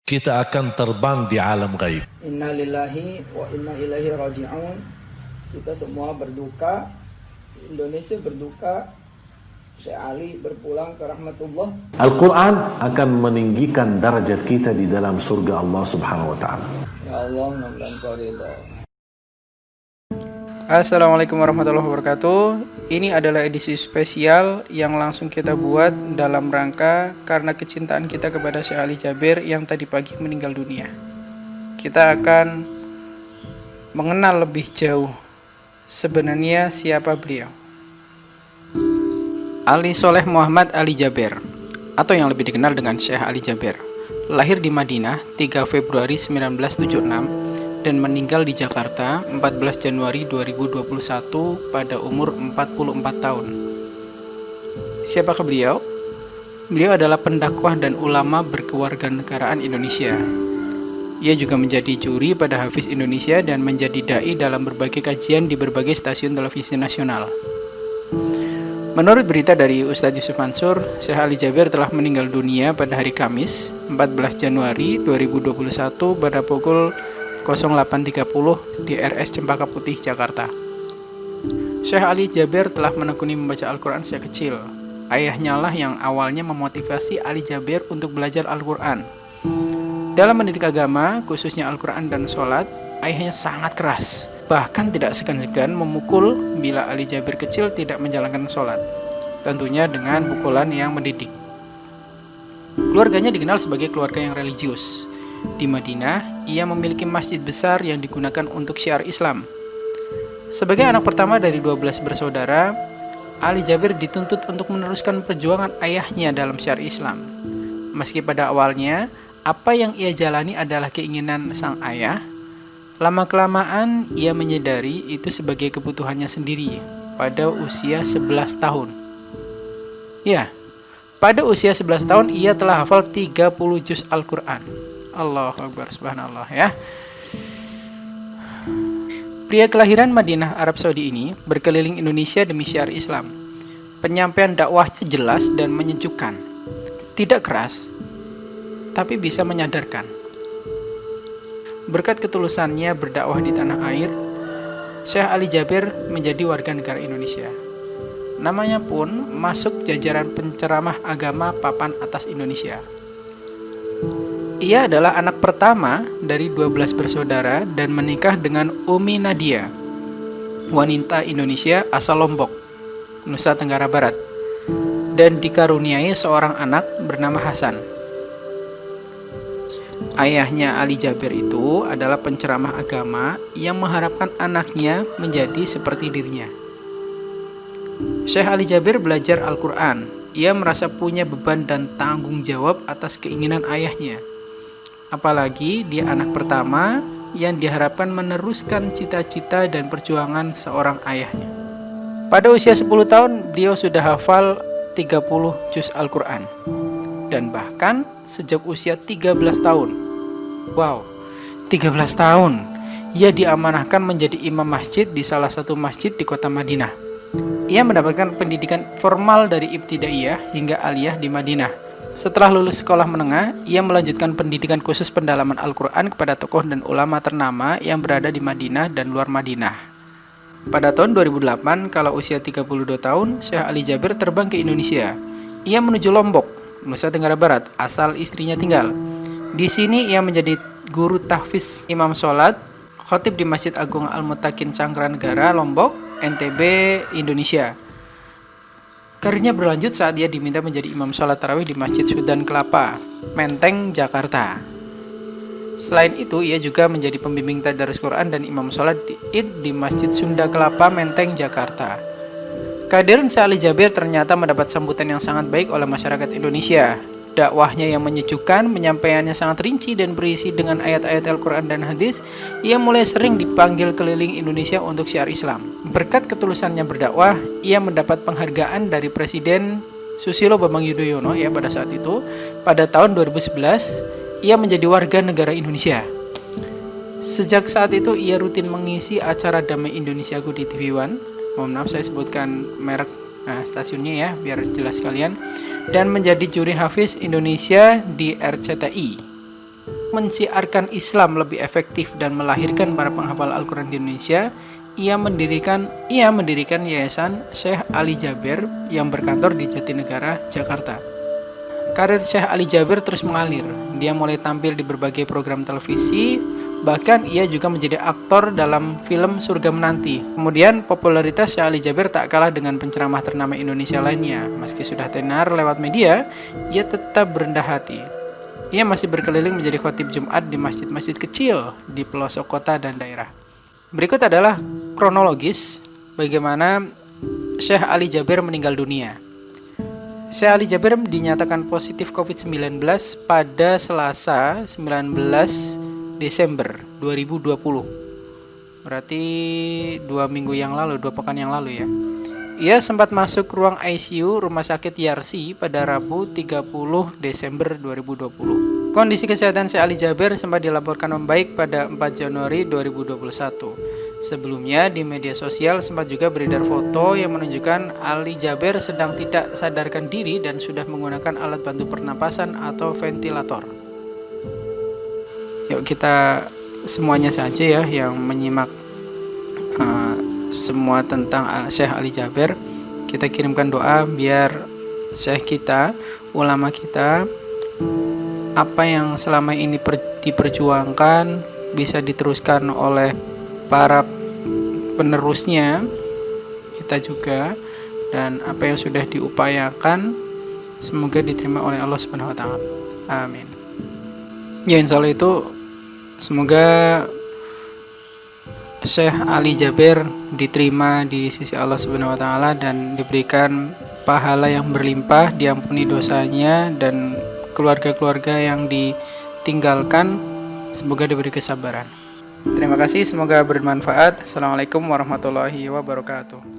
kita akan terbang di alam gaib. Inna lillahi wa inna ilaihi raji'un. Kita semua berduka, Indonesia berduka, Syekh Ali berpulang ke rahmatullah. Al-Quran akan meninggikan derajat kita di dalam surga Allah Subhanahu wa Ta'ala. Ya Allah, mudah-mudahan Kau ridha. Assalamualaikum warahmatullahi wabarakatuh. Ini adalah edisi spesial yang langsung kita buat dalam rangka karena kecintaan kita kepada Syekh Ali Jabir yang tadi pagi meninggal dunia. Kita akan mengenal lebih jauh sebenarnya siapa beliau. Ali Soleh Muhammad Ali Jabir, atau yang lebih dikenal dengan Syekh Ali Jabir, lahir di Madinah 3 Februari 1976 dan meninggal di Jakarta 14 Januari 2021 pada umur 44 tahun. Siapakah beliau? Beliau adalah pendakwah dan ulama berkewarganegaraan Indonesia. Ia juga menjadi juri pada Hafiz Indonesia dan menjadi dai dalam berbagai kajian di berbagai stasiun televisi nasional. Menurut berita dari Ustadz Yusuf Mansur, Syekh Ali Jabir telah meninggal dunia pada hari Kamis 14 Januari 2021 pada pukul 08.30 di RS Cempaka Putih, Jakarta. Syekh Ali Jabir telah menekuni membaca Al-Quran sejak kecil. Ayahnya lah yang awalnya memotivasi Ali Jabir untuk belajar Al-Quran. Dalam mendidik agama, khususnya Al-Quran dan sholat, ayahnya sangat keras. Bahkan tidak segan-segan memukul bila Ali Jabir kecil tidak menjalankan sholat. Tentunya dengan pukulan yang mendidik. Keluarganya dikenal sebagai keluarga yang religius. Di Madinah, ia memiliki masjid besar yang digunakan untuk syiar Islam. Sebagai anak pertama dari 12 bersaudara, Ali Jabir dituntut untuk meneruskan perjuangan ayahnya dalam syiar Islam. Meski pada awalnya, apa yang ia jalani adalah keinginan sang ayah, lama-kelamaan ia menyadari itu sebagai kebutuhannya sendiri pada usia 11 tahun. Ya, pada usia 11 tahun ia telah hafal 30 juz Al-Quran. Allahu Akbar, subhanallah ya. Pria kelahiran Madinah, Arab Saudi ini berkeliling Indonesia demi syiar Islam. Penyampaian dakwahnya jelas dan menyejukkan. Tidak keras, tapi bisa menyadarkan. Berkat ketulusannya berdakwah di tanah air, Syekh Ali Jabir menjadi warga negara Indonesia. Namanya pun masuk jajaran penceramah agama papan atas Indonesia. Ia adalah anak pertama dari 12 bersaudara dan menikah dengan Umi Nadia, wanita Indonesia asal Lombok, Nusa Tenggara Barat, dan dikaruniai seorang anak bernama Hasan. Ayahnya Ali Jabir itu adalah penceramah agama yang mengharapkan anaknya menjadi seperti dirinya. Syekh Ali Jabir belajar Al-Quran. Ia merasa punya beban dan tanggung jawab atas keinginan ayahnya. Apalagi dia anak pertama yang diharapkan meneruskan cita-cita dan perjuangan seorang ayahnya. Pada usia 10 tahun, beliau sudah hafal 30 juz Al-Quran. Dan bahkan sejak usia 13 tahun. Wow, 13 tahun. Ia diamanahkan menjadi imam masjid di salah satu masjid di kota Madinah. Ia mendapatkan pendidikan formal dari ibtidaiyah hingga aliyah di Madinah. Setelah lulus sekolah menengah, ia melanjutkan pendidikan khusus pendalaman Al-Quran kepada tokoh dan ulama ternama yang berada di Madinah dan luar Madinah. Pada tahun 2008, kala usia 32 tahun, Syekh Ali Jabir terbang ke Indonesia. Ia menuju Lombok, Nusa Tenggara Barat, asal istrinya tinggal. Di sini ia menjadi guru tahfiz imam sholat, khotib di Masjid Agung Al-Mutakin Cangkranegara, Lombok, NTB, Indonesia. Karirnya berlanjut saat ia diminta menjadi imam sholat tarawih di Masjid Sudan Kelapa, Menteng, Jakarta. Selain itu, ia juga menjadi pembimbing tadarus Quran dan imam sholat Id di Masjid Sunda Kelapa, Menteng, Jakarta. Kehadiran Syekh Ali Jabir ternyata mendapat sambutan yang sangat baik oleh masyarakat Indonesia. Dakwahnya yang menyejukkan, penyampaiannya sangat rinci dan berisi dengan ayat-ayat Al-Quran dan hadis. Ia mulai sering dipanggil keliling Indonesia untuk syiar Islam. Berkat ketulusannya berdakwah, ia mendapat penghargaan dari Presiden Susilo Bambang Yudhoyono ya pada saat itu. Pada tahun 2011, ia menjadi warga negara Indonesia. Sejak saat itu, ia rutin mengisi acara Damai Indonesiaku di TV One. Mohon maaf saya sebutkan merek stasiunnya ya, biar jelas kalian. Dan menjadi juri Hafiz Indonesia di RCTI. mensiarkan Islam lebih efektif dan melahirkan para penghafal Al-Quran di Indonesia, ia mendirikan Yayasan Syekh Ali Jaber yang berkantor di Jatinegara, Jakarta. Karir Syekh Ali Jaber terus mengalir. Dia mulai tampil di berbagai program televisi, bahkan ia juga menjadi aktor dalam film Surga Menanti. Kemudian popularitas Syekh Ali Jaber tak kalah dengan penceramah ternama Indonesia lainnya. Meski sudah tenar lewat media, ia tetap berendah hati. Ia masih berkeliling menjadi khotib Jumat di masjid-masjid kecil di pelosok kota dan daerah. Berikut adalah kronologis bagaimana Syekh Ali Jaber meninggal dunia. Syekh Ali Jaber dinyatakan positif COVID-19 pada Selasa 19 Desember 2020. Berarti 2 pekan yang lalu ya. Ia sempat masuk ruang ICU Rumah Sakit Yarsi pada Rabu 30 Desember 2020. Kondisi kesehatan Syekh Ali Jaber sempat dilaporkan membaik pada 4 Januari 2021. Sebelumnya di media sosial sempat juga beredar foto yang menunjukkan Ali Jaber sedang tidak sadarkan diri dan sudah menggunakan alat bantu pernapasan atau ventilator. Yuk kita semuanya saja ya yang menyimak semua tentang Syekh Ali Jaber. Kita kirimkan doa biar Syekh kita, ulama kita, apa yang selama ini diperjuangkan bisa diteruskan oleh para penerusnya, kita juga, dan apa yang sudah diupayakan semoga diterima oleh Allah Subhanahu wa taala. Amin. Ya, insyaallah itu semoga Syekh Ali Jaber diterima di sisi Allah Subhanahu wa taala dan diberikan pahala yang berlimpah, diampuni dosanya, dan keluarga-keluarga yang ditinggalkan semoga diberi kesabaran. Terima kasih, semoga bermanfaat. Assalamualaikum warahmatullahi wabarakatuh.